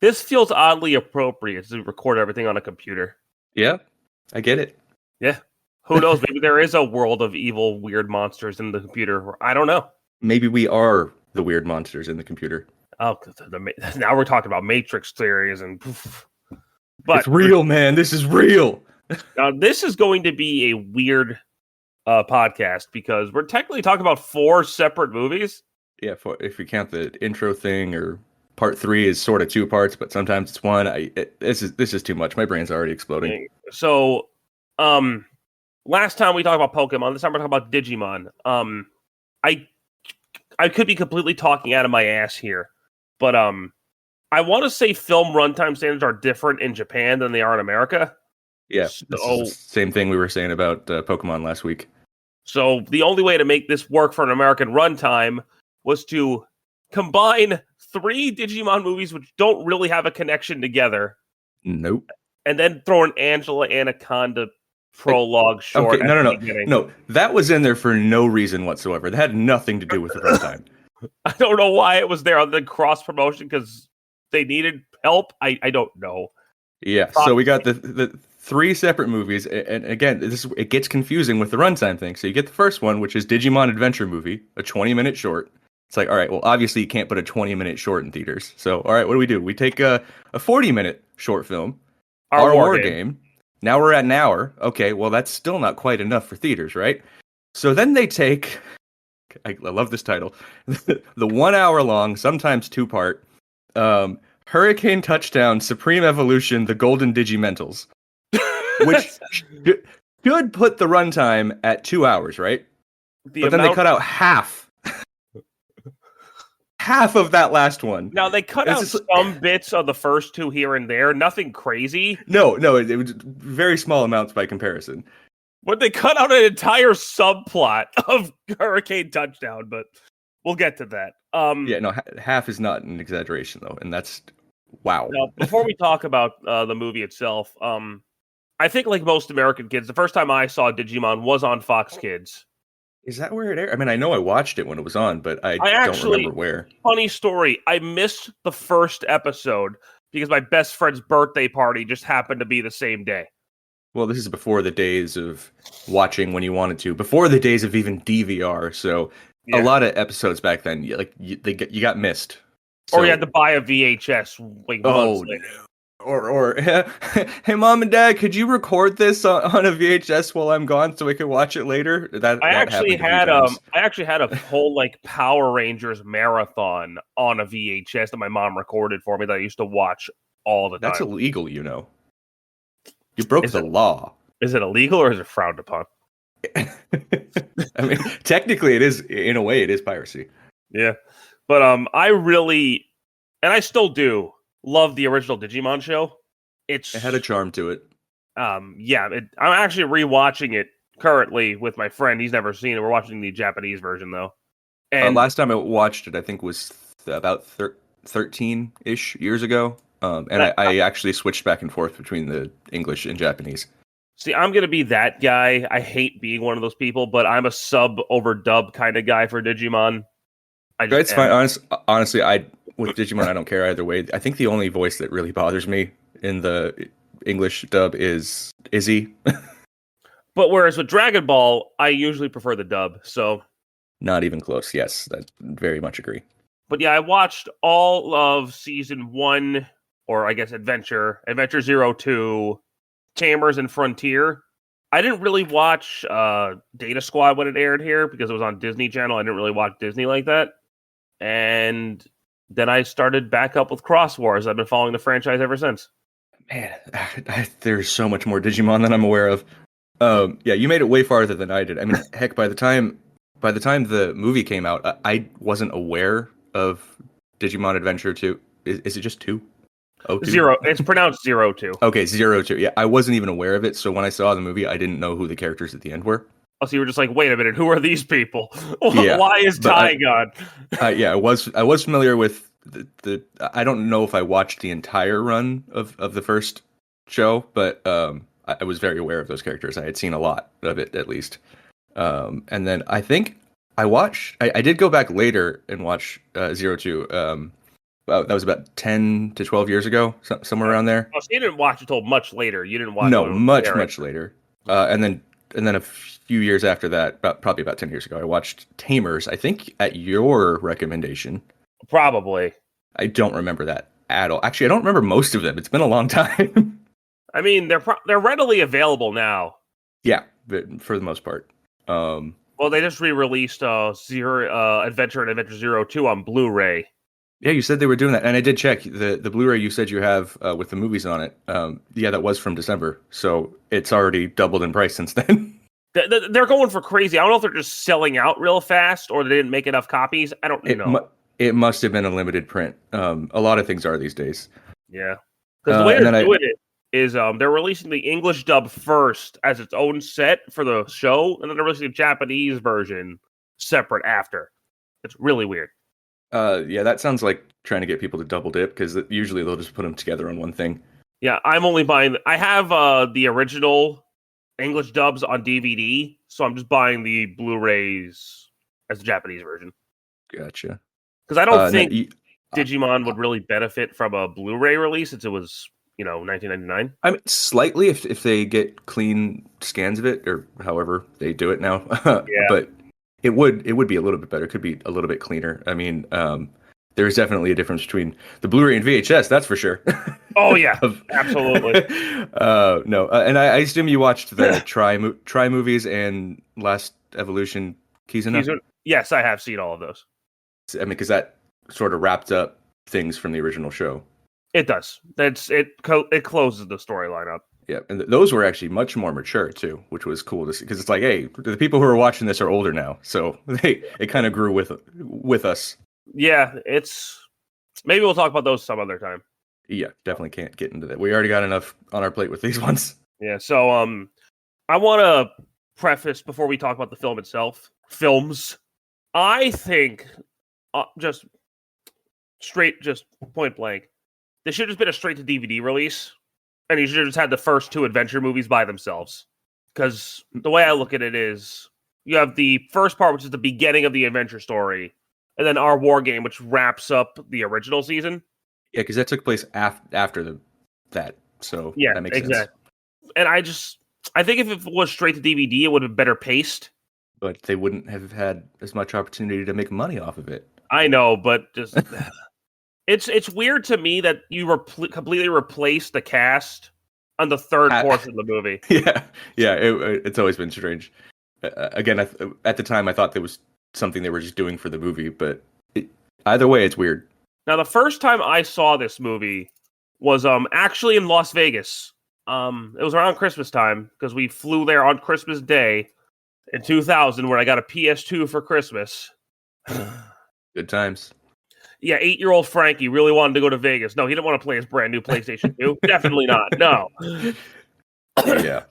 This feels oddly appropriate to record everything on a computer. Yeah, I get it. Yeah. Who knows? Maybe there is a world of evil, weird monsters in the computer. I don't know. Maybe we are the weird monsters in the computer. Oh, now we're talking about Matrix theories and. But it's real, man. This is real. Now, this is going to be a weird podcast because we're technically talking about 4 separate movies. Yeah, if we count the intro thing, or part 3 is sort of 2 parts, but sometimes it's 1. This is too much. My brain's already exploding. So, last time we talked about Pokemon. This time we're talking about Digimon. I could be completely talking out of my ass here, but I want to say film runtime standards are different in Japan than they are in America. Yeah, this is the same thing we were saying about Pokemon last week. So the only way to make this work for an American runtime was to combine 3 Digimon movies which don't really have a connection together. Nope. And then throw an Angela Anaconda prologue short. Okay, no. That was in there for no reason whatsoever. That had nothing to do with the runtime. I don't know why it was there on the cross promotion because they needed help. I don't know. Yeah, so we got the 3 separate movies, and again, it gets confusing with the runtime thing. So you get the first one, which is Digimon Adventure Movie, a 20-minute short. It's like, all right, well, obviously you can't put a 20-minute short in theaters. So, all right, what do? We take a 40-minute short film, our war game. Now we're at an hour. Okay, well, that's still not quite enough for theaters, right? So then they take, I love this title, the 1 hour long, sometimes 2-part, Hurricane Touchdown, Supreme Evolution, The Golden Digimentals, which should put the runtime at 2 hours, right? But then they cut out half of that last one. Now, they cut out some bits of the first 2 here and there. Nothing crazy. No, it was very small amounts by comparison. But they cut out an entire subplot of Hurricane Touchdown, but we'll get to that. Yeah, no, half is not an exaggeration, though, and that's... Wow. Now, before we talk about the movie itself, I think like most American kids, the first time I saw Digimon was on Fox Kids. Is that where it aired? I mean, I know I watched it when it was on, but I don't remember where. Funny story. I missed the first episode because my best friend's birthday party just happened to be the same day. Well, this is before the days of watching when you wanted to, before the days of even DVR. So a lot of episodes back then, you got missed. Or you had to buy a VHS like months later. Or hey, Mom and Dad, could you record this on a VHS while I'm gone so I can watch it later? I actually had a whole like Power Rangers marathon on a VHS that my mom recorded for me that I used to watch all the time. That's illegal, you know. You broke the law. Is it illegal or is it frowned upon? I mean, technically, it is. In a way, it is piracy. Yeah. But I really, and I still do, love the original Digimon show. It had a charm to it. I'm actually rewatching it currently with my friend. He's never seen it. We're watching the Japanese version though. And last time I watched it, I think was about 13-ish years ago. I actually switched back and forth between the English and Japanese. See, I'm gonna be that guy. I hate being one of those people, but I'm a sub over dub kind of guy for Digimon. It's fine. Honestly, with Digimon, I don't care either way. I think the only voice that really bothers me in the English dub is Izzy. But whereas with Dragon Ball, I usually prefer the dub. So not even close. Yes, I very much agree. But yeah, I watched all of season 1, or I guess Adventure 02, Tamers, and Frontier. I didn't really watch Data Squad when it aired here because it was on Disney Channel. I didn't really watch Disney like that. And then I started back up with Cross Wars. I've been following the franchise ever since. Man, there's so much more Digimon than I'm aware of. Yeah, you made it way farther than I did. I mean, heck, by the time the movie came out, I wasn't aware of Digimon Adventure 2. Is it just 2? Oh, 2? 0. It's pronounced 02. Okay, 02. Yeah, I wasn't even aware of it. So when I saw the movie, I didn't know who the characters at the end were. Oh, so you were just like, wait a minute, who are these people? Why is Tai gone? Yeah, I was familiar with the. I don't know if I watched the entire run of the first show, but I was very aware of those characters. I had seen a lot of it at least. And then I think I did go back later and watch 02. that was about 10 to 12 years ago, somewhere around there. Oh, so you didn't watch it until much later. You didn't watch it No, when it was much airing. much later. And then a few years after that, probably about 10 years ago, I watched Tamers. I think at your recommendation. Probably. I don't remember that at all. Actually, I don't remember most of them. It's been a long time. I mean, they're readily available now. Yeah, but for the most part. Well, they just re-released Adventure and Adventure Zero 2 on Blu-ray. Yeah, you said they were doing that, and I did check the Blu-ray you said you have with the movies on it. Yeah, that was from December, so it's already doubled in price since then. They're going for crazy. I don't know if they're just selling out real fast or they didn't make enough copies. I don't know. It must have been a limited print. A lot of things are these days. Yeah, because the way they're doing it is they're releasing the English dub first as its own set for the show, and then they're releasing the Japanese version separate after. It's really weird. Yeah, that sounds like trying to get people to double dip because usually they'll just put them together on one thing. Yeah, I'm only buying. I have the original English dubs on DVD, so I'm just buying the Blu-rays as the Japanese version. Gotcha. Because I don't think Digimon would really benefit from a Blu-ray release since it was, 1999. I mean, slightly if they get clean scans of it or however they do it now. Yeah. But it would be a little bit better. It could be a little bit cleaner. I mean, there's definitely a difference between the Blu-ray and VHS. That's for sure. Oh yeah, absolutely. No, and I assume you watched the Try movies and Last Evolution Kizuna. Yes, I have seen all of those. I mean, because that sort of wrapped up things from the original show. It does. It closes the storyline up. Yeah, and those were actually much more mature too, which was cool to see. Because it's like, hey, the people who are watching this are older now, so it kind of grew with us. Yeah, maybe we'll talk about those some other time. Yeah, definitely can't get into that. We already got enough on our plate with these ones. Yeah, so I want to preface before we talk about the film itself. Films, I think, just point blank, this should have just been a straight to DVD release, and you should have just had the first two adventure movies by themselves. Because the way I look at it is, you have the first part, which is the beginning of the adventure story, and then our war game, which wraps up the original season. Yeah, because that took place after that, so yeah, that makes exactly. sense. And I think if it was straight to DVD, it would have been better paced. But they wouldn't have had as much opportunity to make money off of it. I know, but just it's weird to me that you completely replaced the cast on the third portion of the movie. Yeah, it's always been strange. Again, at the time, I thought there was something they were just doing for the movie, but either way, it's weird. Now, the first time I saw this movie was actually in Las Vegas. It was around Christmas time because we flew there on Christmas Day in 2000, where I got a PS2 for Christmas. Good times. Yeah, 8-year-old Frankie really wanted to go to Vegas. No, he didn't want to play his brand new PlayStation 2. Definitely not. No. Yeah.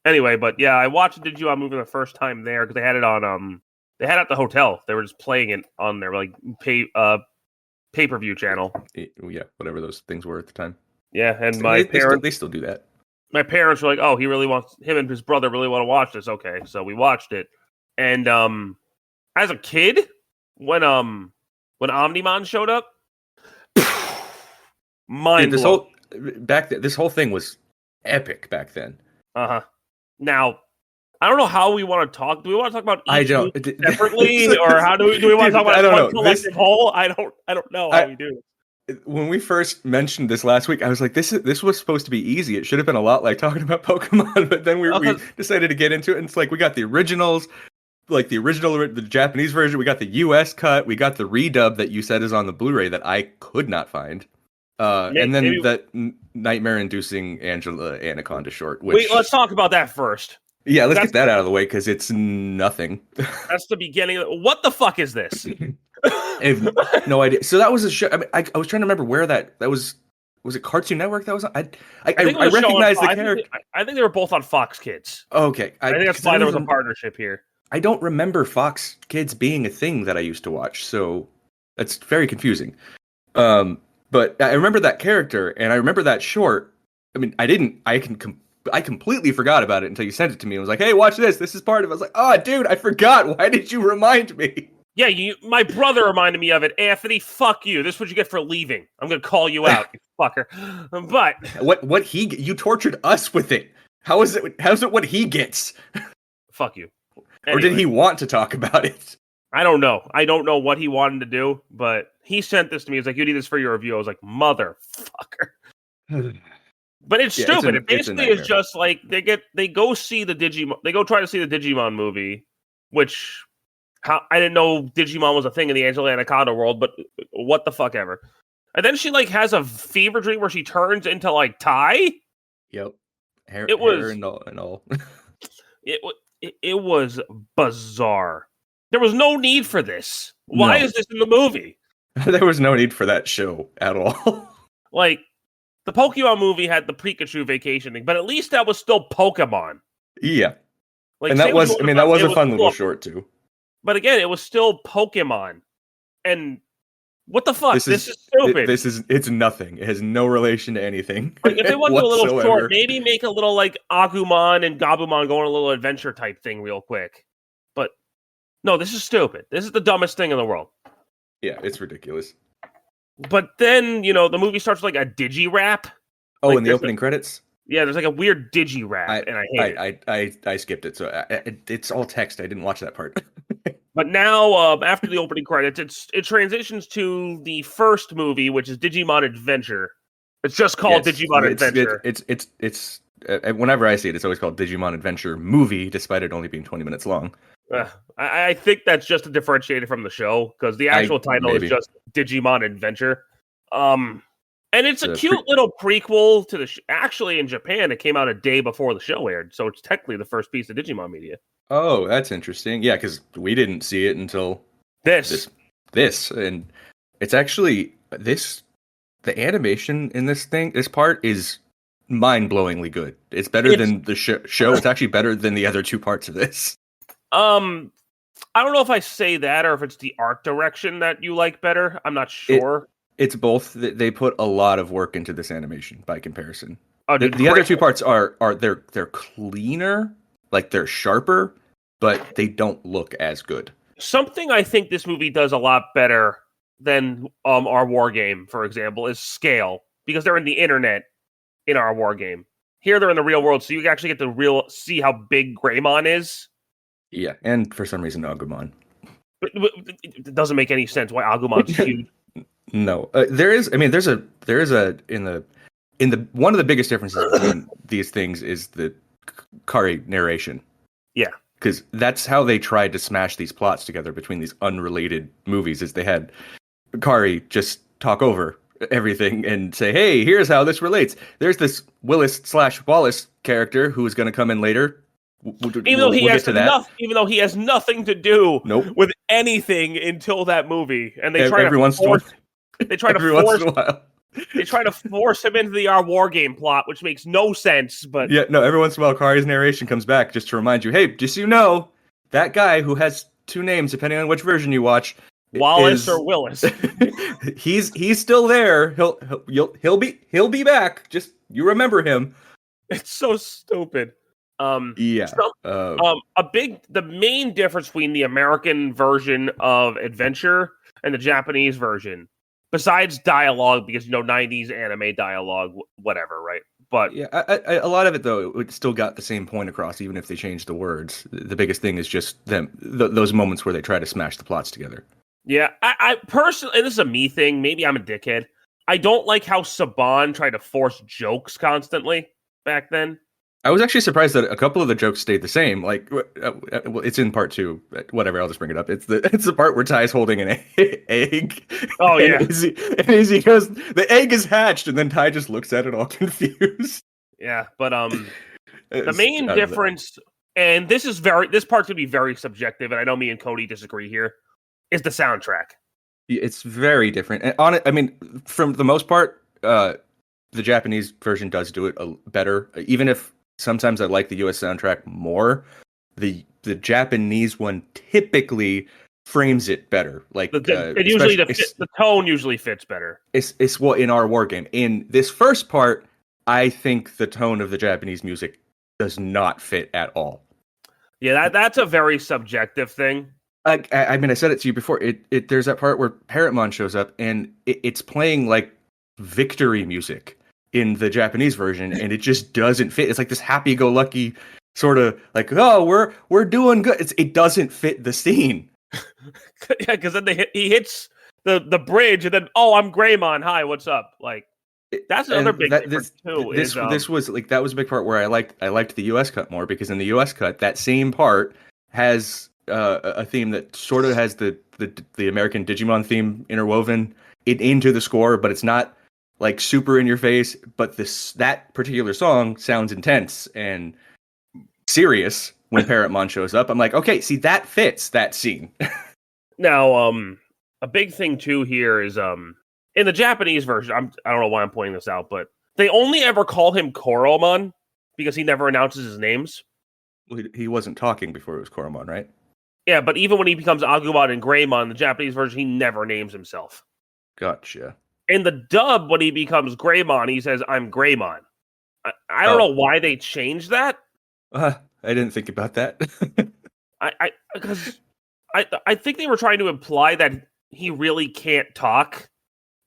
Anyway, but yeah, I watched the Digimon movie the first time there because they had it on they had it at the hotel. They were just playing it on their pay-per-view channel. Yeah, whatever those things were at the time. Yeah, and my parents they still do that. My parents were like, "Oh, him and his brother really want to watch this." Okay, so we watched it. And as a kid, when Omnimon showed up, mind blowing. This whole thing was epic back then. Now, I don't know how we want to talk. Do we want to talk about each movie separately, or how do we want to talk about one collective whole? I don't know how we do. When we first mentioned this last week, I was like, this was supposed to be easy. It should have been a lot like talking about Pokemon, but then we decided to get into it, and it's like we got the originals, like the Japanese version, we got the US cut, we got the redub that you said is on the Blu-ray that I could not find. And then that nightmare-inducing Angela Anaconda short. Wait, let's talk about that first. Yeah, let's get that out of the way because it's nothing. That's the beginning. What the fuck is this? I have no idea. So that was a show. I mean, I was trying to remember where that was. Was it Cartoon Network that was on? I recognize the character. I think they were both on Fox Kids. Okay. I think that's why there was a partnership here. I don't remember Fox Kids being a thing that I used to watch, so that's very confusing. But I remember that character, and I remember that short. I mean, I completely forgot about it until you sent it to me. I was like, "Hey, watch this. This is part of it." I was like, "Oh, dude, I forgot. Why did you remind me?" Yeah, my brother reminded me of it. Anthony, fuck you. This is what you get for leaving. I'm gonna call you out, you fucker. But you tortured us with it. How's it what he gets? Fuck you. Or did he want to talk about it? I don't know. I don't know what he wanted to do, but he sent this to me. He's like, "You need this for your review." I was like, "Motherfucker." But it's stupid. It basically is just like they go see the Digimon. They go try to see the Digimon movie, which I didn't know Digimon was a thing in the Angela Anaconda world, but what the fuck ever. And then she like has a fever dream where she turns into like Ty. Yep, hair and all. It was bizarre. There was no need for this. Why is this in the movie? There was no need for that show at all. Like, the Pokemon movie had the Pikachu vacation thing, but at least that was still Pokemon. Yeah. Like, and that was a fun little short too. But again, it was still Pokemon. And what the fuck? This is stupid. It's nothing. It has no relation to anything. Like, if they want to do a little short, maybe make a little like Agumon and Gabumon go on a little adventure type thing real quick. But no, this is stupid. This is the dumbest thing in the world. Yeah, it's ridiculous. But then, the movie starts with like a digi-rap. Oh, like, in the opening credits? Yeah, there's like a weird digi-rap, and I hate it. I skipped it, so it's all text. I didn't watch that part. But now, after the opening credits, it transitions to the first movie, which is Digimon Adventure. It's just called Digimon Adventure. It's whenever I see it, it's always called Digimon Adventure Movie, despite it only being 20 minutes long. I think that's just a differentiator from the show, because the actual title is just Digimon Adventure. And it's a cute little prequel to the actually, in Japan, it came out a day before the show aired, so it's technically the first piece of Digimon media. Oh, that's interesting. Yeah, because we didn't see it until this, and it's actually the animation in this part is mind-blowingly good. It's better than the show. It's actually better than the other two parts of this. I don't know if I say that or if it's the art direction that you like better. I'm not sure. It's both. They put a lot of work into this animation by comparison. Oh, the other two parts are they're cleaner, like they're sharper, but they don't look as good. Something I think this movie does a lot better than our war game, for example, is scale, because they're in the internet in our war game. Here they're in the real world, so you actually get to see how big Greymon is. Yeah, and for some reason Agumon. But it doesn't make any sense why Agumon's huge. No, there is a in the one of the biggest differences between these things is the Kari narration. Yeah, because that's how they tried to smash these plots together between these unrelated movies. Is they had Kari just talk over everything and say, "Hey, here's how this relates." There's this Willis/Wallace character who is going to come in later. Even though he has nothing to do with anything until that movie, and they try to force him into the our war game plot, which makes no sense. But yeah, no. Every once in a while, Kari's narration comes back just to remind you, hey, just so you know, that guy who has two names depending on which version you watch, Wallace or Willis, he's still there. He'll be back. Just you remember him. It's so stupid. The main difference between the American version of Adventure and the Japanese version, besides dialogue, because 90s anime dialogue, whatever, right? But yeah, a lot of it though, it still got the same point across, even if they changed the words. The biggest thing is just those moments where they try to smash the plots together. Yeah, I personally, and this is a me thing. Maybe I'm a dickhead. I don't like how Saban tried to force jokes constantly back then. I was actually surprised that a couple of the jokes stayed the same. Like, it's in part 2. Whatever, I'll just bring it up. It's the part where Ty's holding an egg. Oh yeah, and Izzy goes, "The egg is hatched," and then Ty just looks at it all confused. Yeah, but the main difference, and this part's gonna be very subjective, and I know me and Cody disagree here, is the soundtrack. It's very different, and from the most part, the Japanese version does do it better, even if. Sometimes I like the US soundtrack more. The Japanese one typically frames it better. Like the tone usually fits better. It's what in our war game. In this first part, I think the tone of the Japanese music does not fit at all. Yeah, that's a very subjective thing. I mean, I said it to you before. There's that part where Parrotmon shows up, and it's playing like victory music in the Japanese version, and it just doesn't fit. It's like this happy-go-lucky sort of like, oh, we're doing good. It doesn't fit the scene. Yeah, because then he hits the bridge, and then I'm Greymon. Hi, what's up? Like that's another big difference too. This was like that was a big part where I liked the U.S. cut more, because in the U.S. cut that same part has a theme that sort of has the American Digimon theme interwoven into the score, but it's not like super in your face. But that particular song sounds intense and serious when Parrotmon shows up. I'm like, okay, see, that fits that scene. Now, a big thing too here is in the Japanese version, I don't know why I'm pointing this out, but they only ever call him Koromon because he never announces his names. Well, he wasn't talking before it was Koromon, right? Yeah, but even when he becomes Agumon and Greymon, the Japanese version, he never names himself. Gotcha. In the dub, when he becomes Greymon, he says, "I'm Greymon." I don't know why they changed that. I didn't think about that. Because I think they were trying to imply that he really can't talk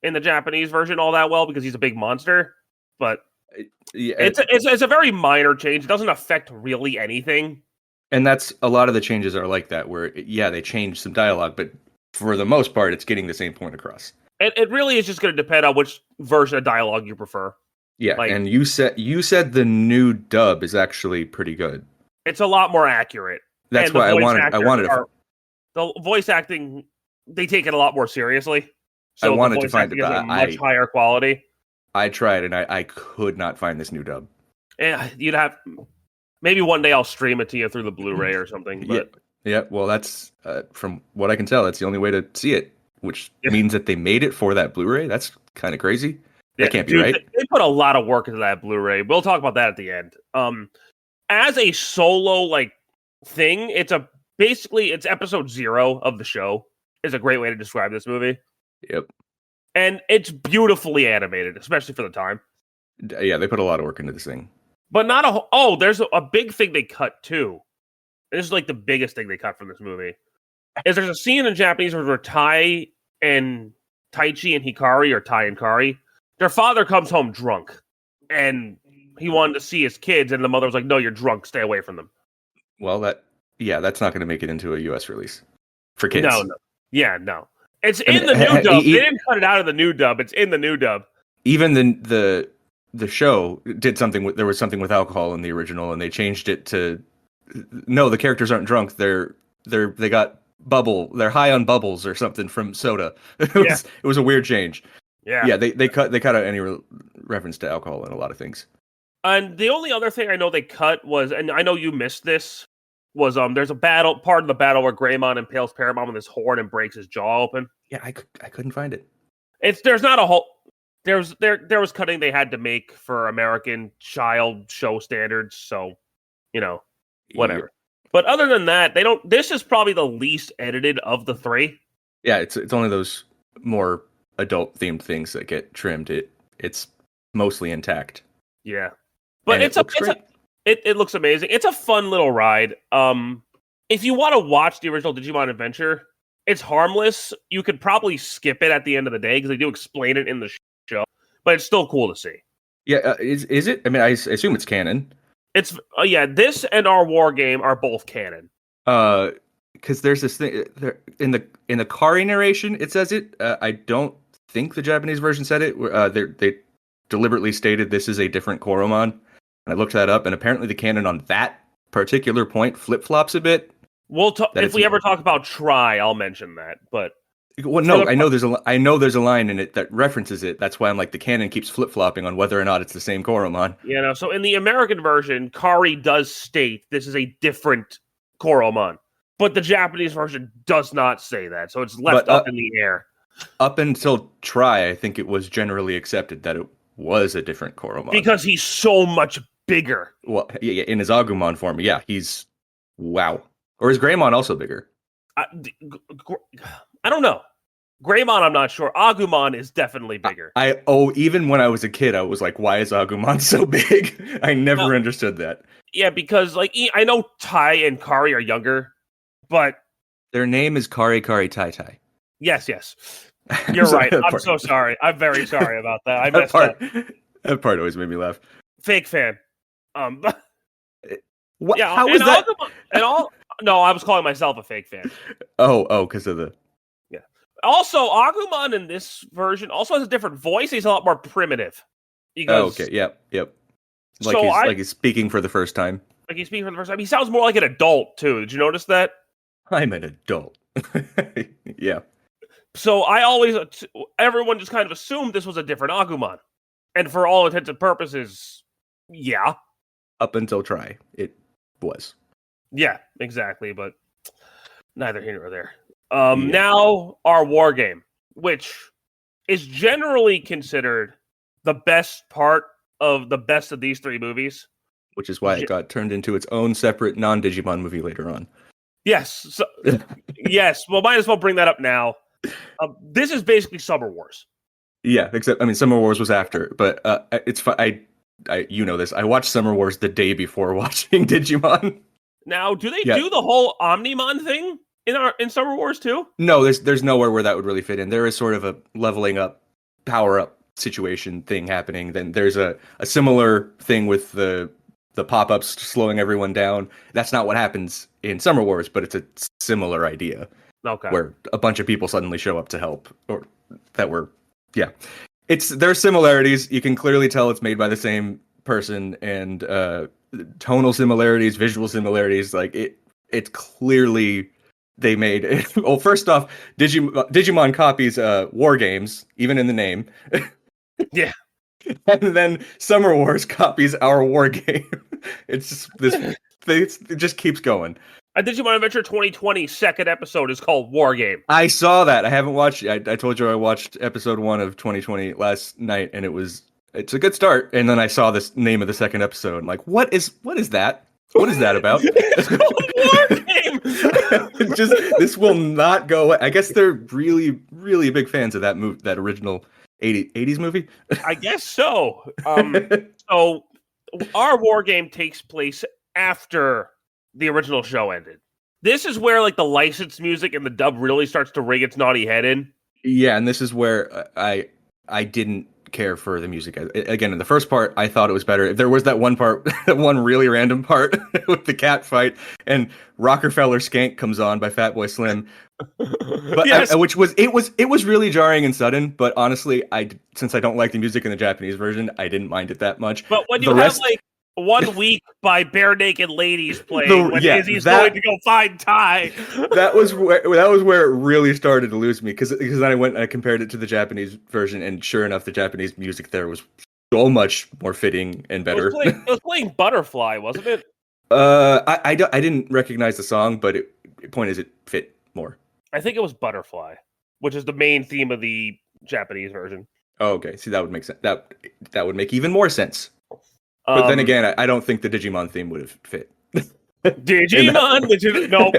in the Japanese version all that well because he's a big monster. But yeah, it's a very minor change. It doesn't affect really anything. And that's a lot of the changes are like that, where they change some dialogue, but for the most part, it's getting the same point across. It really is just going to depend on which version of dialogue you prefer. Yeah, and you said the new dub is actually pretty good. It's a lot more accurate. That's why I wanted it. The voice acting, they take it a lot more seriously. So I wanted to find it, but much higher quality. I tried, and I could not find this new dub. Yeah, you'd have. Maybe one day I'll stream it to you through the Blu-ray or something. But yeah. Well, that's from what I can tell, that's the only way to see it, which means that they made it for that Blu-ray. That's kind of crazy. That can't be right. They put a lot of work into that Blu-ray. We'll talk about that at the end. As a solo thing, it's episode 0 of the show. Is a great way to describe this movie. Yep. And it's beautifully animated, especially for the time. Yeah, they put a lot of work into this thing. But there's a big thing they cut too. This is like the biggest thing they cut from this movie. Is there's a scene in Japanese where Tai and Taichi and Hikari, or Tai and Kari, their father comes home drunk. And he wanted to see his kids, and the mother was like, "No, you're drunk. Stay away from them." Well, that's not going to make it into a U.S. release for kids. No. Yeah, no. It's in the new dub. They didn't cut it out of the new dub. It's in the new dub. Even the show did something. There was something with alcohol in the original, and they changed it to no. The characters aren't drunk. They got bubble. They're high on bubbles or something from soda. It was a weird change. Yeah. They cut out any reference to alcohol in a lot of things. And the only other thing I know they cut was, and I know you missed this, was there's a part of the battle where Greymon impales Paramount with his horn and breaks his jaw open. Yeah, I couldn't find it. There's not a whole. There was cutting they had to make for American child show standards, so whatever. Yeah. But other than that, they don't. This is probably the least edited of the 3. Yeah, it's only those more adult themed things that get trimmed. It's mostly intact. Yeah, but it looks amazing. It's a fun little ride. If you want to watch the original Digimon Adventure, it's harmless. You could probably skip it at the end of the day because they do explain it in the show, but it's still cool to see. Yeah, is it? I mean, I assume it's canon. It's this and our war game are both canon. Because there's this thing in the Kari narration, it says it. I don't think the Japanese version said it. They deliberately stated this is a different Koromon, and I looked that up, and apparently the canon on that particular point flip-flops a bit. We'll talk if we ever talk about Try. I'll mention that, but I know there's a line in it that references it. That's why I'm like the canon keeps flip-flopping on whether or not it's the same Koromon. So in the American version, Kari does state this is a different Koromon, but the Japanese version does not say that, so it's left up in the air. Up until Try, I think it was generally accepted that it was a different Koromon. Because he's so much bigger. Well, yeah, in his Agumon form, yeah, he's wow. Or is Greymon also bigger? I don't know. Greymon, I'm not sure. Agumon is definitely bigger. Even when I was a kid, I was like, why is Agumon so big? I never understood that. Yeah, because I know Tai and Kari are younger, but Their name is Kari Kari Tai Tai. Yes. You're right. I'm so sorry. I'm very sorry about that. I messed up. That part always made me laugh. Fake fan. What? Yeah. How was that? No, I was calling myself a fake fan. Oh, because of the. Yeah. Also, Agumon in this version also has a different voice. He's a lot more primitive. Okay. Yep. Like he's speaking for the first time. Like he's speaking for the first time. He sounds more like an adult too. Did you notice that? I'm an adult. Yeah. So everyone just kind of assumed this was a different Agumon. And for all intents and purposes, yeah. Up until Try, it was. Yeah, exactly, but neither here nor there. Now, our war game, which is generally considered the best part of the best of these three movies. Which is why it got turned into its own separate non-Digimon movie later on. Yes. So, yes. Well, might as well bring that up now. This is basically Summer Wars. Yeah, except, Summer Wars was after, but it's fine. You know this. I watched Summer Wars the day before watching Digimon. Now, do they do the whole Omnimon thing in Summer Wars too? No, there's nowhere where that would really fit in. There is sort of a leveling up, power up situation thing happening. Then there's a similar thing with the pop-ups slowing everyone down. That's not what happens in Summer Wars, but it's a similar idea. Okay. Where a bunch of people suddenly show up to help, there's similarities. You can clearly tell it's made by the same person, and tonal similarities, visual similarities. Like it's clearly they made it. Well, first off, Digimon copies war games, even in the name. Yeah. And then Summer Wars copies our war game. It's just it just keeps going. Digimon Adventure 2020 second episode is called War Game. I saw that. I haven't watched it. I told you I watched episode 1 of 2020 last night, and it's a good start. And then I saw this name of the second episode. I'm like, what is that? What is that about? It's called War Game. This will not go away. I guess they're really, really big fans of that movie, that original 80s movie. I guess so. So our war game takes place after the original show ended. This is where like the licensed music and the dub really starts to ring its naughty head in. Yeah, and this is where I didn't care for the music. Again, in the first part, I thought it was better. There was that one part, one really random part with the cat fight, and Rockefeller Skank comes on by Fatboy Slim. But yes. It was really jarring and sudden. But honestly, since I don't like the music in the Japanese version, I didn't mind it that much. But when you have like 1 week by Bare Naked Ladies playing when Izzy's going to go find Ty. That was where it really started to lose me, because then I went and I compared it to the Japanese version, and sure enough, the Japanese music there was so much more fitting and better. It was playing Butterfly, wasn't it? I didn't recognize the song, but the point is it fit more. I think it was Butterfly, which is the main theme of the Japanese version. Oh, okay. See, that would make sense. That would make even more sense. But then again, I don't think the Digimon theme would have fit. Digimon? Nope.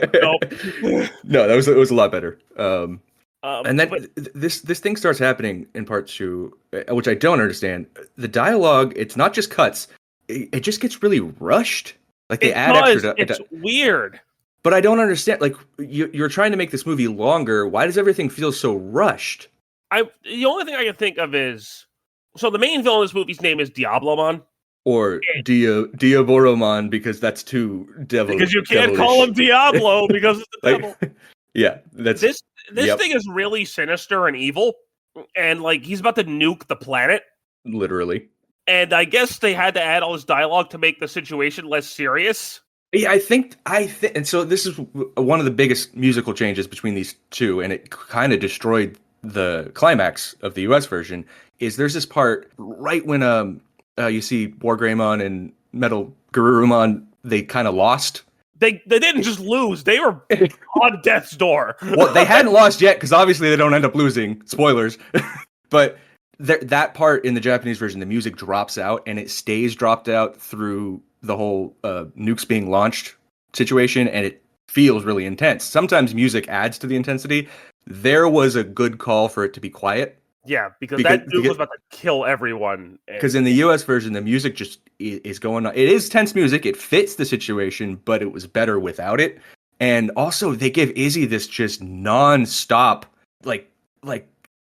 No, it was a lot better. And then this thing starts happening in part 2, which I don't understand. The dialogue, it's not just cuts. It just gets really rushed. Like they add extra. It's weird. But I don't understand. Like you're trying to make this movie longer. Why does everything feel so rushed? The only thing I can think of is, so the main villain of this movie's name is Diablomon. Or Diaboromon, because that's too devilish. Because you can't call him Diablo because it's the devil. Yeah, that's this thing is really sinister and evil, and like he's about to nuke the planet. Literally. And I guess they had to add all this dialogue to make the situation less serious. Yeah, I think, and so this is one of the biggest musical changes between these two, and it kind of destroyed the climax of the US version. Is there's this part right when you see Wargreymon and Metal Garurumon, they kind of lost. They didn't just lose; they were on death's door. Well, they hadn't lost yet, because obviously they don't end up losing. Spoilers. But that part in the Japanese version, the music drops out, and it stays dropped out through the whole nukes being launched situation, and it feels really intense. Sometimes music adds to the intensity. There was a good call for it to be quiet. Yeah, because that dude was about to kill everyone. Because in the US version, the music just is going on. It is tense music. It fits the situation, but it was better without it. And also they give Izzy this just non-stop, like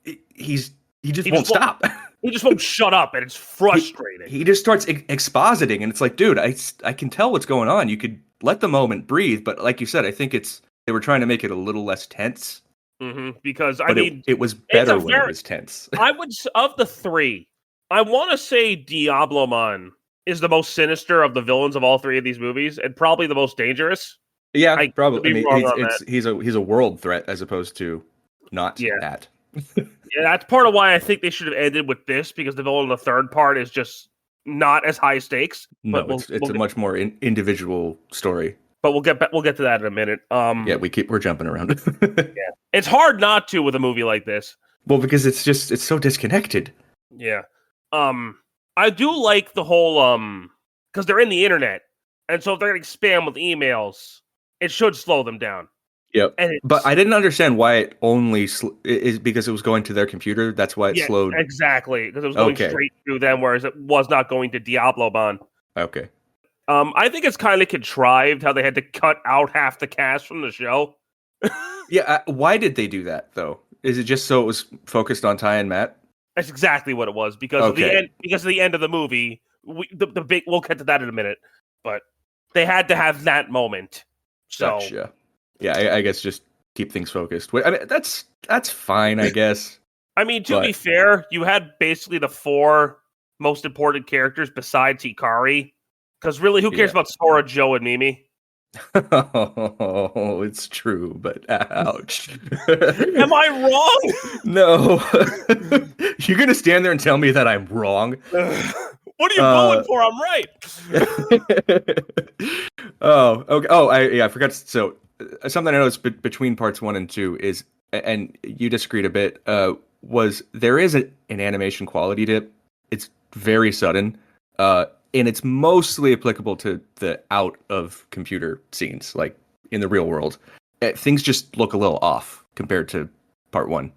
he just He won't just won't. stop. He just won't shut up, and it's frustrating. He just starts expositing, and it's like, dude, I can tell what's going on. You could let the moment breathe, but like you said, I think they were trying to make it a little less tense. Because I But mean, it was it's better when it was tense. I would of the three, I want to say Diablomon is the most sinister of the villains of all three of these movies, and probably the most dangerous. Yeah, I could probably. I be mean, wrong on that. he's a world threat as opposed to not Yeah. that. Yeah, that's part of why I think they should have ended with this, because the villain in the third part is just not as high stakes. No, But it's a much more individual story. But we'll get to that in a minute. Yeah, we're jumping around. Yeah, it's hard not to with a movie like this. Well, because it's so disconnected. Yeah. I do like the whole because they're in the internet, and so if they're getting spam with emails, it should slow them down. Yep. But I didn't understand why it only is because it was going to their computer. That's why it slowed. Exactly, because it was going straight through them, whereas it was not going to Diablomon. Okay. I think it's kind of contrived how they had to cut out half the cast from the show. Yeah. Why did they do that though? Is it just so it was focused on Ty and Matt? That's exactly what it was, because of the end. Because of the end of the movie, the big. We'll get to that in a minute, but they had to have that moment. So. Gotcha. Yeah, I guess just keep things focused. I mean, that's fine, I guess. I mean, to be fair, you had basically the four most important characters besides Hikari. Because really, who cares about Sora, Joe, and Mimi? Oh, it's true, but ouch. Am I wrong? No. You're going to stand there and tell me that I'm wrong? What are you going for? I'm right. Oh, okay. Oh, I forgot. So, something I noticed between parts 1 and 2 is, and you disagreed a bit, was there is an animation quality dip. It's very sudden. And it's mostly applicable to the out of computer scenes, like in the real world. Things just look a little off compared to part 1.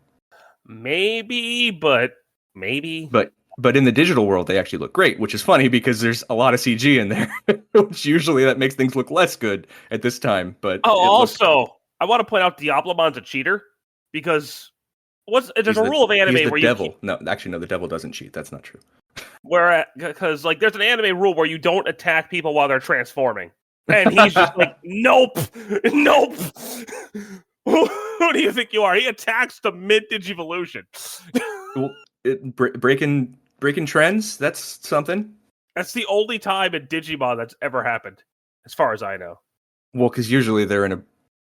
Maybe. But in the digital world, they actually look great, which is funny because there's a lot of CG in there, which usually that makes things look less good at this time. But also, I want to point out Diablomon's a cheater because there's a rule of anime he's the where devil. No, actually, no, the devil doesn't cheat. That's not true. Because there's an anime rule where you don't attack people while they're transforming, and he's just like, nope. Who do you think you are? He attacks the mid-Digivolution. Well, breaking trends. That's something. That's the only time in Digimon that's ever happened, as far as I know. Well, because usually they're in a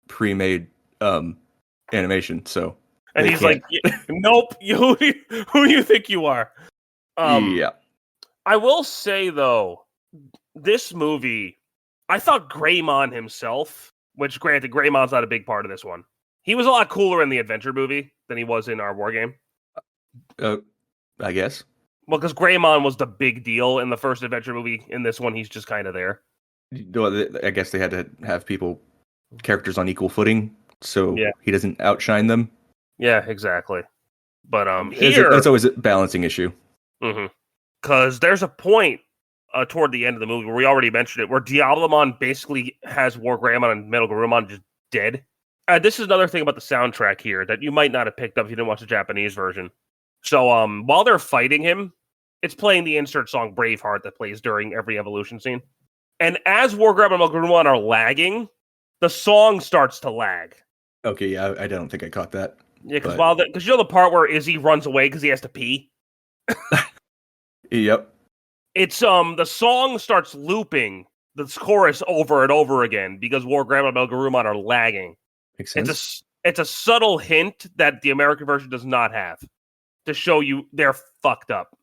pre-made animation, so. And he's like, nope. Who do you think you are? Yeah. I will say, though, this movie, I thought Greymon himself, which granted, Greymon's not a big part of this one. He was a lot cooler in the adventure movie than he was in our war game. I guess. Well, because Greymon was the big deal in the first adventure movie. In this one, he's just kind of there. I guess they had to have characters on equal footing, so he doesn't outshine them. Yeah, exactly. But here... That's always a balancing issue. Because there's a point toward the end of the movie where we already mentioned it, where Diablomon basically has War Greymon and Metal Garurumon just dead. This is another thing about the soundtrack here that you might not have picked up if you didn't watch the Japanese version. So while they're fighting him, it's playing the insert song Braveheart that plays during every evolution scene. And as War Greymon and Metal Garurumon are lagging, the song starts to lag. Okay, yeah, I don't think I caught that. Yeah, because you know the part where Izzy runs away because he has to pee? Yep. It's the song starts looping the chorus over and over again because War Greymon and Metal Garurumon are lagging. Makes sense. It's a subtle hint that the American version does not have to show you they're fucked up.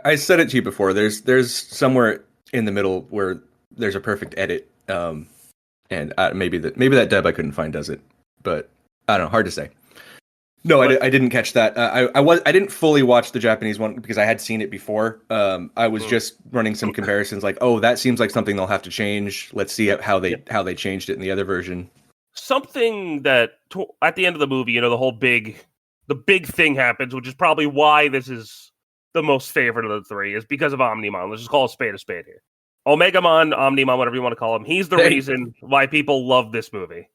I said it to you before. There's somewhere in the middle where there's a perfect edit, and maybe that dub I couldn't find does it, but I don't know. Hard to say. No, I didn't catch that. I didn't fully watch the Japanese one because I had seen it before. I was just running some comparisons, like, oh, that seems like something they'll have to change. Let's see how they changed it in the other version. Something that at the end of the movie, the big thing happens, which is probably why this is the most favorite of the three, is because of Omnimon. Let's just call a spade here. Omegamon, Omnimon, whatever you want to call him. He's the reason why people love this movie.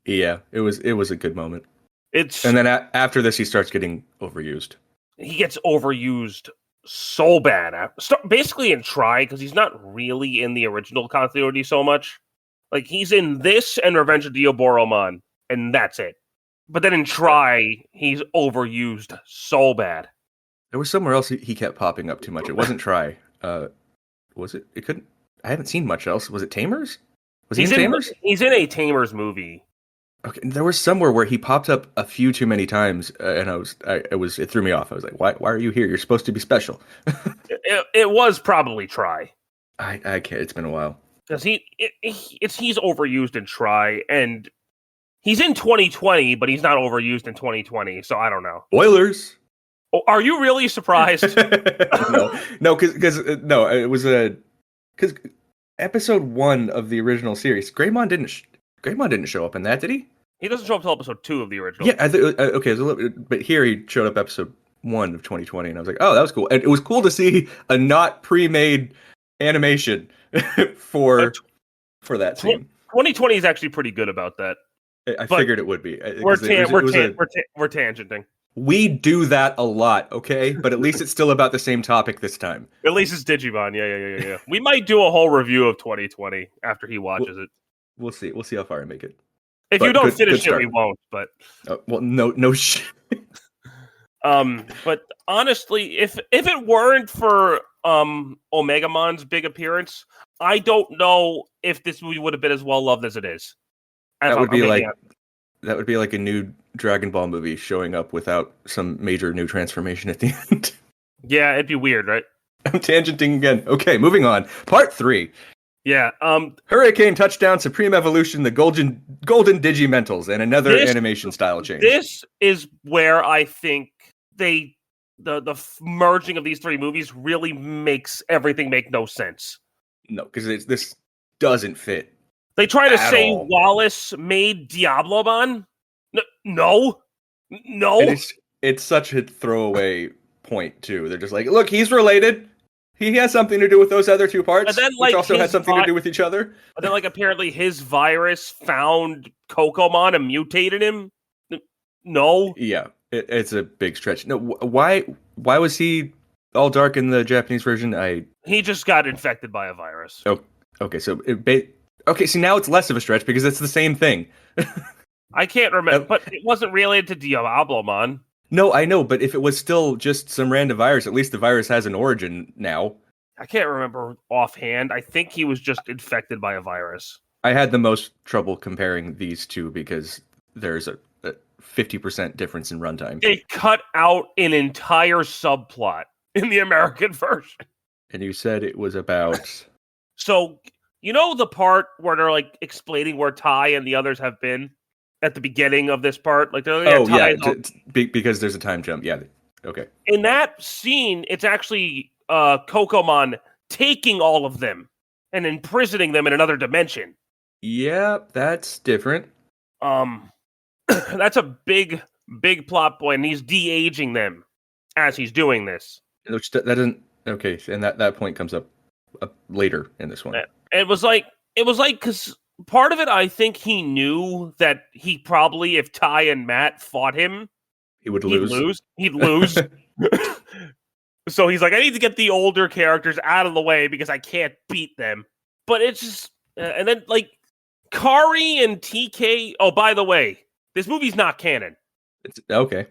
Yeah, it was a good moment. It's And then after this, he starts getting overused. he gets overused so bad. Basically in Try, because he's not really in the original continuity so much. Like, he's in this and Revenge of Diaboromon, and that's it. But then in Try, he's overused so bad. There was somewhere else he kept popping up too much. It wasn't Try. Was it? It couldn't. I haven't seen much else. Was it Tamers? Was he in Tamers? He's in a Tamers movie. Okay, there was somewhere where he popped up a few too many times, and it threw me off. I was like, why are you here? You're supposed to be special. It was probably Try. I can't. It's been a while. Because he's overused in Try, and he's in 2020, but he's not overused in 2020. So I don't know. Spoilers. Oh, are you really surprised? no, because it was because episode 1 of the original series, Greymon didn't show up in that, did he? He doesn't show up until episode 2 of the original. Yeah, okay, but here he showed up episode 1 of 2020, and I was like, oh, that was cool. And it was cool to see a not pre-made animation for that scene. 2020 is actually pretty good about that. I figured it would be. We're tangenting. We do that a lot, okay? But at least it's still about the same topic this time. At least it's Digimon. Yeah. We might do a whole review of 2020 after he watches it. We'll see. We'll see how far I make it. If you don't finish it, we won't. But well, no shit. But honestly, if it weren't for Omegamon's big appearance, I don't know if this movie would have been as well loved as it is. That would be like a new Dragon Ball movie showing up without some major new transformation at the end. Yeah, it'd be weird, right? I'm tangenting again. Okay, moving on. Part 3. Yeah. Hurricane Touchdown, Supreme Evolution, the Golden Digimentals, and another animation style change. This is where I think the merging of these 3 movies really makes everything make no sense. No, because this doesn't fit. They try to say Wallace made Diablomon. No. And it's such a throwaway point too. They're just like, look, he's related. He has something to do with those other 2 parts, then, which also has something to do with each other. But then, apparently his virus found Kokomon and mutated him. No. Yeah, it's a big stretch. No, why was he all dark in the Japanese version? He just got infected by a virus. Oh, okay. So see, now it's less of a stretch because it's the same thing. I can't remember, but it wasn't related to Diablomon. No, I know, but if it was still just some random virus, at least the virus has an origin now. I can't remember offhand. I think he was just infected by a virus. I had the most trouble comparing these two because there's a 50% difference in runtime. They cut out an entire subplot in the American version. And you said it was about... So, you know the part where they're explaining where Ty and the others have been at the beginning of this part? Because there's a time jump. Yeah, okay. In that scene, it's actually Kokomon taking all of them and imprisoning them in another dimension. Yeah, that's different. That's a big plot point, and he's de-aging them as he's doing this. Which that doesn't... Okay, and that point comes up later in this one. It was because part of it, I think he knew that he probably, if Ty and Matt fought him, he'd lose. He'd lose. So he's like, I need to get the older characters out of the way because I can't beat them. But it's just, and then Kari and TK. Oh, by the way, this movie's not canon. It's okay.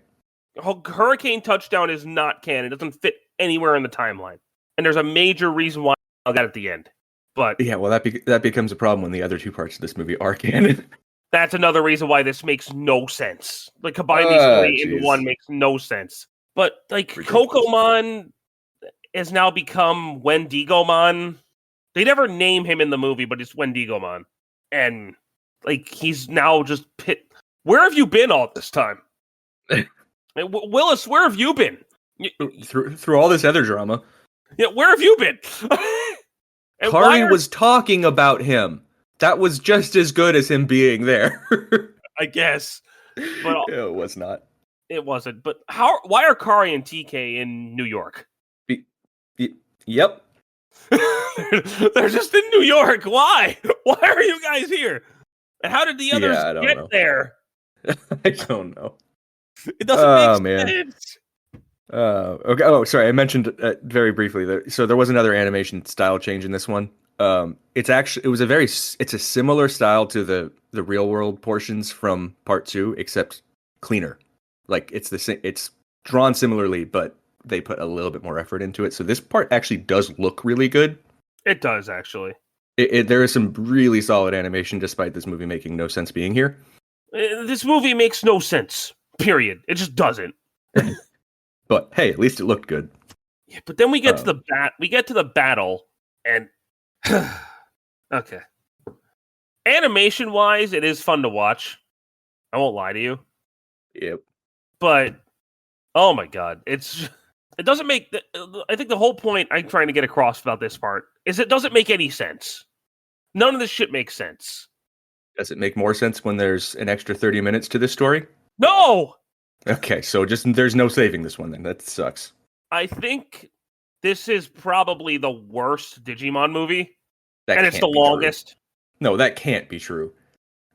Hurricane Touchdown is not canon. It doesn't fit anywhere in the timeline, and there's a major reason why I'll get at the end. But yeah, well, that becomes a problem when the other 2 parts of this movie are canon. That's another reason why this makes no sense. Combining these 3 into one makes no sense. But Kokomon has now become Wendigomon. They never name him in the movie, but it's Wendigomon, and he's now just pit. Where have you been all this time, Willis? Where have you been through all this other drama? Yeah, where have you been? Kari was talking about him. That was just as good as him being there. I guess. But it was not. It wasn't. But why are Kari and TK in New York? Yep. They're just in New York. Why? Why are you guys here? And how did the others Yeah, I don't get know. there? I don't know. It doesn't make Oh man. sense. Okay. Oh, sorry. I mentioned very briefly that. So there was another animation style change in this one. It's actually it's a similar style to the real world portions from part two, except cleaner. Like it's drawn similarly, but they put a little bit more effort into it. So this part actually does look really good. It does, actually. There is some really solid animation, despite this movie making no sense being here. This movie makes no sense. Period. It just doesn't. But hey, at least it looked good. Yeah, but then we get to the battle, and okay. Animation wise, it is fun to watch. I won't lie to you. Yep. But oh my god, it doesn't make. I think the whole point I'm trying to get across about this part is it doesn't make any sense. None of this shit makes sense. Does it make more sense when there's an extra 30 minutes to this story? No! Okay, so just there's no saving this one then. That sucks. I think this is probably the worst Digimon movie. That and it's the can't be longest. True. No, that can't be true.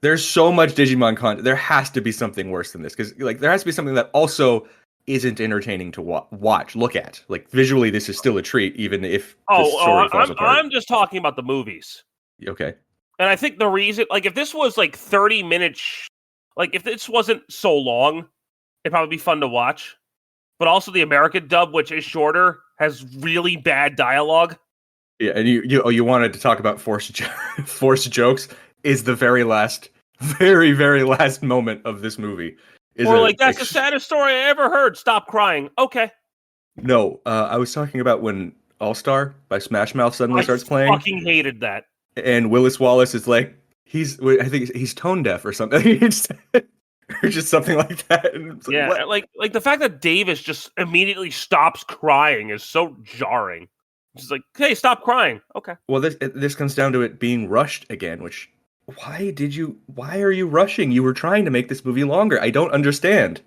There's so much Digimon content. There has to be something worse than this, because like there has to be something that also isn't entertaining to watch, look at. Like visually, this is still a treat, even if the story falls apart. I'm just talking about the movies. Okay. And I think the reason, like, if this was like 30 minutes, like if this wasn't so long, it'd probably be fun to watch. But also the American dub, which is shorter, has really bad dialogue. Yeah, and you wanted to talk about forced jokes. Is the very last moment of this movie. Or like, that's the saddest story I ever heard. Stop crying. Okay. No, I was talking about when All Star by Smash Mouth suddenly starts playing. I fucking hated that. And Willis Wallace is like, I think he's tone deaf or something. Or just something like that. Like, yeah, what? like the fact that Davis just immediately stops crying is so jarring. It's like, hey, stop crying. Okay. Well, this comes down to it being rushed again, which why are you rushing? You were trying to make this movie longer. I don't understand.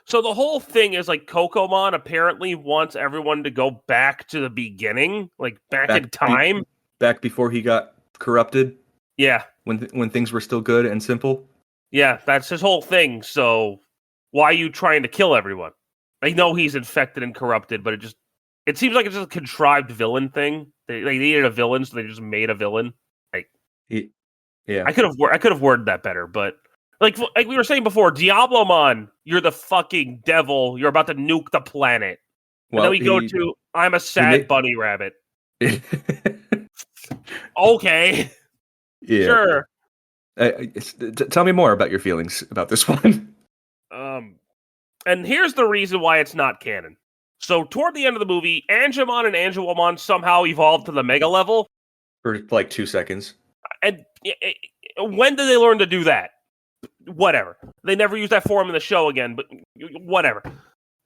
So the whole thing is like Kokomon apparently wants everyone to go back to the beginning, like back in time. Back before he got corrupted? Yeah. When things were still good and simple? Yeah, that's his whole thing. So why are you trying to kill everyone? I know he's infected and corrupted, but it seems like it's just a contrived villain thing. They needed a villain, so they just made a villain. Like, yeah, I could have worded that better, but like we were saying before, Diablomon, you're the fucking devil. You're about to nuke the planet. Well, and then we go to I'm a sad bunny rabbit. Okay, yeah, sure. Tell me more about your feelings about this one. And here's the reason why it's not canon. So toward the end of the movie, Angemon and Angelomon somehow evolved to the Mega level. For like 2 seconds. And when did they learn to do that? Whatever. They never used that form in the show again, but whatever.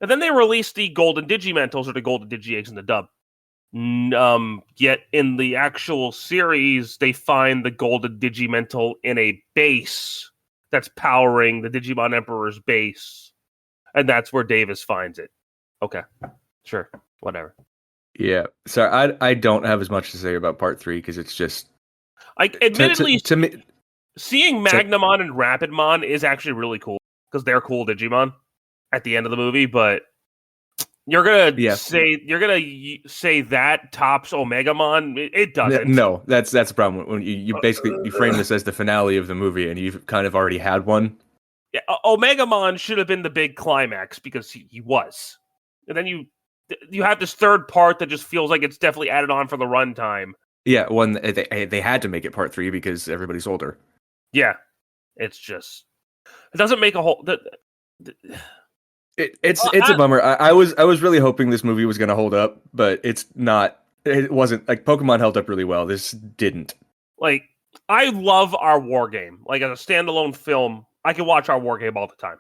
And then they released the Golden Digimentals, or the Golden Digi-Eggs in the dub. Yet in the actual series, they find the Golden Digimental in a base that's powering the Digimon Emperor's base. And that's where Davis finds it. Okay. Sure. Whatever. Yeah. So I don't have as much to say about part 3 because it's just admittedly to me, seeing Magnamon and Rapidmon is actually really cool because they're cool Digimon at the end of the movie, but you're gonna say that tops Omegamon. It doesn't. No, that's the problem. When you basically you frame this as the finale of the movie, and you've kind of already had one. Yeah, Omegamon should have been the big climax because he was, and then you have this third part that just feels like it's definitely added on for the runtime. Yeah, they had to make it part 3 because everybody's older. Yeah, it doesn't make a whole. It's a bummer. I was really hoping this movie was going to hold up, but it's not. It wasn't. Like Pokemon held up really well. This didn't. Like, I love our war game. Like, as a standalone film, I can watch our war game all the time.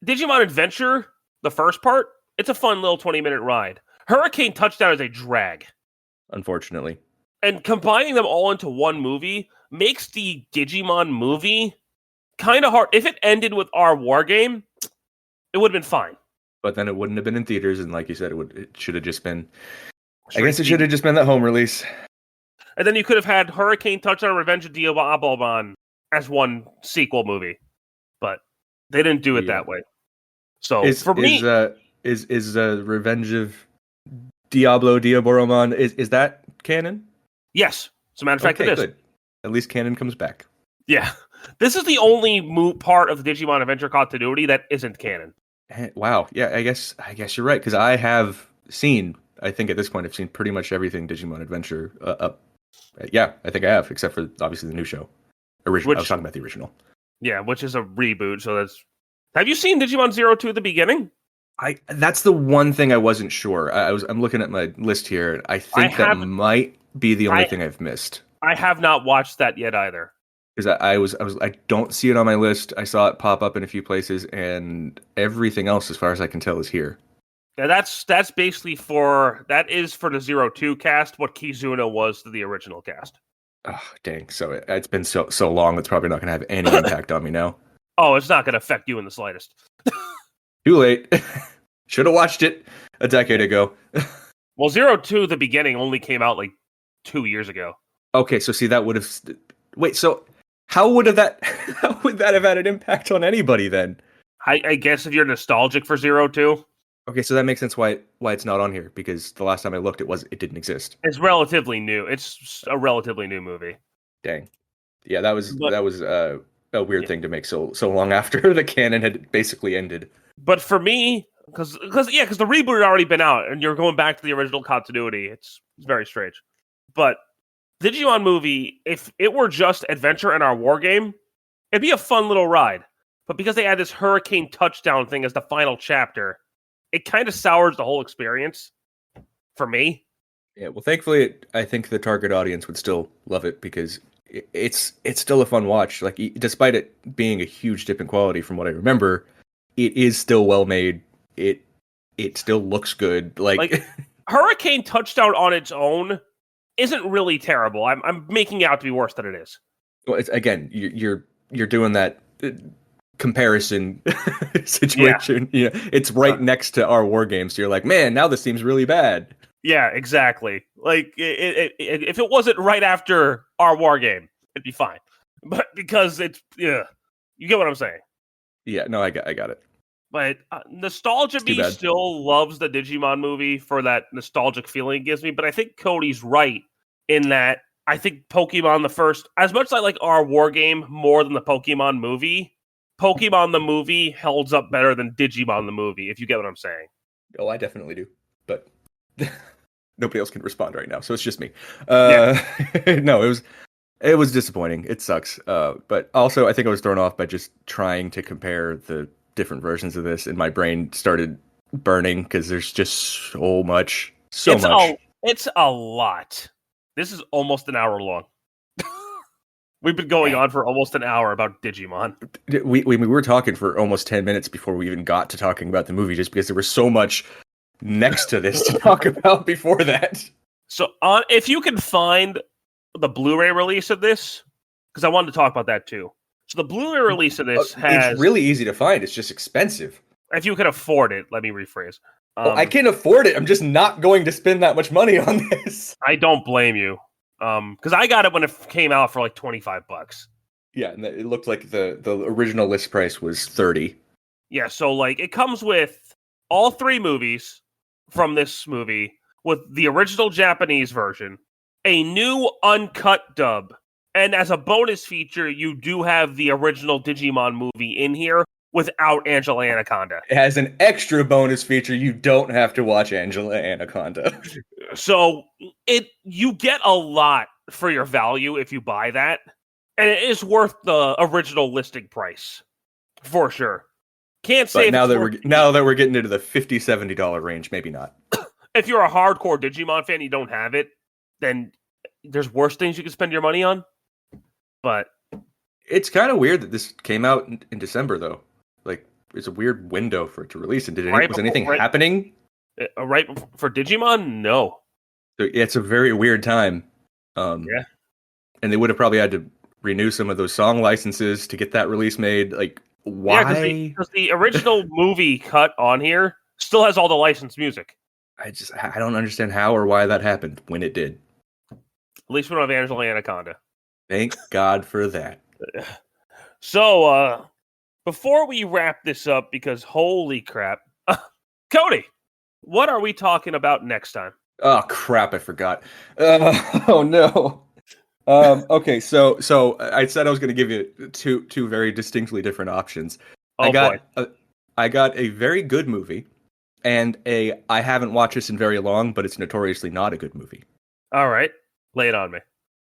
Digimon Adventure, the first part, it's a fun little 20-minute ride. Hurricane Touchdown is a drag. Unfortunately. And combining them all into one movie makes the Digimon movie kind of hard. If it ended with our war game, it would have been fine. But then it wouldn't have been in theaters, and like you said, it should have just been. I guess it should have just been that home release. And then you could have had Hurricane Touchdown Revenge of Diabomon as one sequel movie, but they didn't do it that way. So is for me, is Revenge of Diaboromon is that canon? yes. As a matter of fact, it is. Good. At least canon comes back. Yeah, this is the only part of the Digimon Adventure continuity that isn't canon. Wow. Yeah, I guess you're right because I have seen. I think at this point I've seen pretty much everything Digimon Adventure up. Yeah, I think I have, except for obviously the new show. Original. I was talking about the original. Yeah, which is a reboot. So that's. Have you seen Digimon 02 at the beginning? That's the one thing I wasn't sure. I'm looking at my list here. I think that might be the only thing I've missed. I have not watched that yet either. Because I don't see it on my list. I saw it pop up in a few places, and everything else, as far as I can tell, is here. Yeah, that's basically for the 02 cast what Kizuna was to the original cast. Oh, dang. So it's been so long, it's probably not going to have any impact on me now. Oh, it's not going to affect you in the slightest. Too late. Should have watched it a decade ago. Well, 02, the beginning, only came out like 2 years ago. Okay, so see, that would have... Wait, so how would that have had an impact on anybody then? I guess if you're nostalgic for 02. Okay, so that makes sense why it's not on here, because the last time I looked, it didn't exist. It's relatively new. It's a relatively new movie. Dang. Yeah, that was a weird thing to make so long after the canon had basically ended. But for me, because the reboot had already been out, and you're going back to the original continuity, it's very strange. But the Digimon movie, if it were just adventure in our war game, it'd be a fun little ride. But because they add this hurricane touchdown thing as the final chapter, it kind of sours the whole experience for me. Yeah, well, thankfully, I think the target audience would still love it because it's still a fun watch. Like, despite it being a huge dip in quality from what I remember, it is still well made. It still looks good. Like Hurricane Touchdown on its own isn't really terrible. I'm making it out to be worse than it is. Well, it's, again, you're doing that comparison situation. Yeah. It's right next to our war game, so you're like, man, now this seems really bad. Yeah, exactly. Like if it wasn't right after our war game, it'd be fine. But because you get what I'm saying. Yeah, no, I got it. But nostalgia me still loves the Digimon movie for that nostalgic feeling it gives me. But I think Cody's right in that I think Pokemon the first, as much as I like our war game more than the Pokemon movie, Pokemon the movie holds up better than Digimon the movie, if you get what I'm saying. Oh, I definitely do. But nobody else can respond right now, so it's just me. No, it was disappointing. It sucks. But also, I think I was thrown off by just trying to compare the different versions of this, and my brain started burning because there's just so much. It's a lot. This is almost an hour long. We've been going on for almost an hour about Digimon. We were talking for almost 10 minutes before we even got to talking about the movie, just because there was so much next to this to talk about before that. So if you can find the Blu-ray release of this, because I wanted to talk about that too. So the Blu-ray release of this it's really easy to find. It's just expensive. If you can afford it, let me rephrase. I can afford it. I'm just not going to spend that much money on this. I don't blame you. Because I got it when it came out for like $25. Yeah, and it looked like the original list price was $30. Yeah, so like it comes with all 3 movies from this movie, with the original Japanese version, a new uncut dub, and as a bonus feature, you do have the original Digimon movie in here without Angela Anaconda. It has an extra bonus feature. You don't have to watch Angela Anaconda. So you get a lot for your value if you buy that, and it is worth the original listing price for sure. Can't say now that we're getting into the $50-$70 range, maybe not. If you're a hardcore Digimon fan, you don't have it, then there's worse things you can spend your money on. But it's kind of weird that this came out in December, though. Like, it's a weird window for it to release. And was anything happening? Right for Digimon? No. So, yeah, it's a very weird time. Yeah. And they would have probably had to renew some of those song licenses to get that release made. Like, why? Yeah, because the original movie cut on here still has all the licensed music. I don't understand how or why that happened when it did. At least we don't have Angela Anaconda. Thank God for that. So, before we wrap this up, because holy crap, Cody, what are we talking about next time? Oh crap! I forgot. Oh no. Okay, so I said I was going to give you two very distinctly different options. I Oh boy. got I got a very good movie and a I haven't watched this in very long, but it's notoriously not a good movie. All right, lay it on me.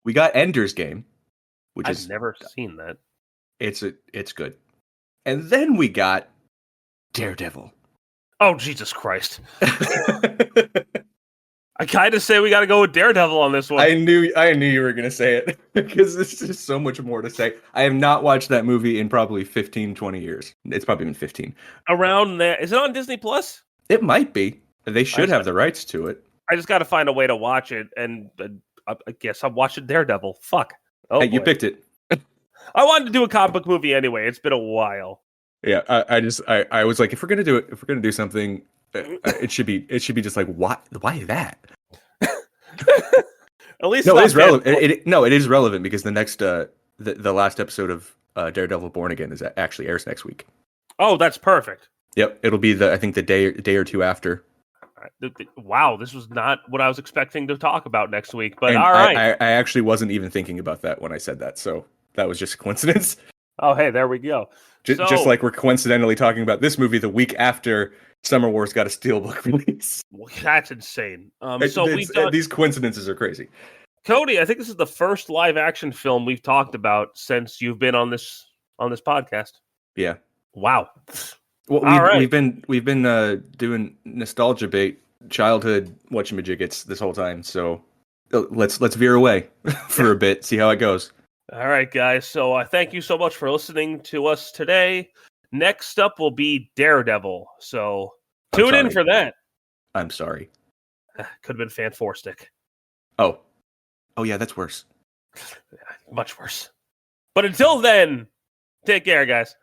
We got Ender's Game, which I've is never seen that. it's good, and then we got Daredevil. Oh Jesus Christ! I kind of say we got to go with Daredevil on this one. I knew you were gonna say it because there's just so much more to say. I have not watched that movie in probably 15, 20 years. It's probably been 15. Around there, is it on Disney Plus? It might be. They should have the rights to it. I just got to find a way to watch it, and I guess I'm watching Daredevil. Fuck. Oh, Hey, boy. you picked it. I wanted to do a comic book movie anyway. It's been a while. Yeah, I was like, if we're gonna do it, if we're gonna do something, it should be just like why that? At least No, it's it is not relevant. bad. It is relevant because the next the last episode of Daredevil Born Again is actually airs next week. Oh, that's perfect. Yep, it'll be I think the day or two after. Wow, this was not what I was expecting to talk about next week. But And all right. I actually wasn't even thinking about that when I said that, so that was just a coincidence. Oh, hey, there we go. Just like we're coincidentally talking about this movie the week after Summer Wars got a steelbook release. That's insane. These coincidences are crazy. Cody, I think this is the first live action film we've talked about since you've been on this podcast. Yeah. Wow. Well, we've been doing nostalgia bait childhood whatchamajiggets this whole time, so let's veer away for a bit, see how it goes. All right, guys. So thank you so much for listening to us today. Next up will be Daredevil. So tune in for that. I'm sorry. Could have been Fan Four Stick. Oh yeah, that's worse. Much worse. But until then, take care, guys.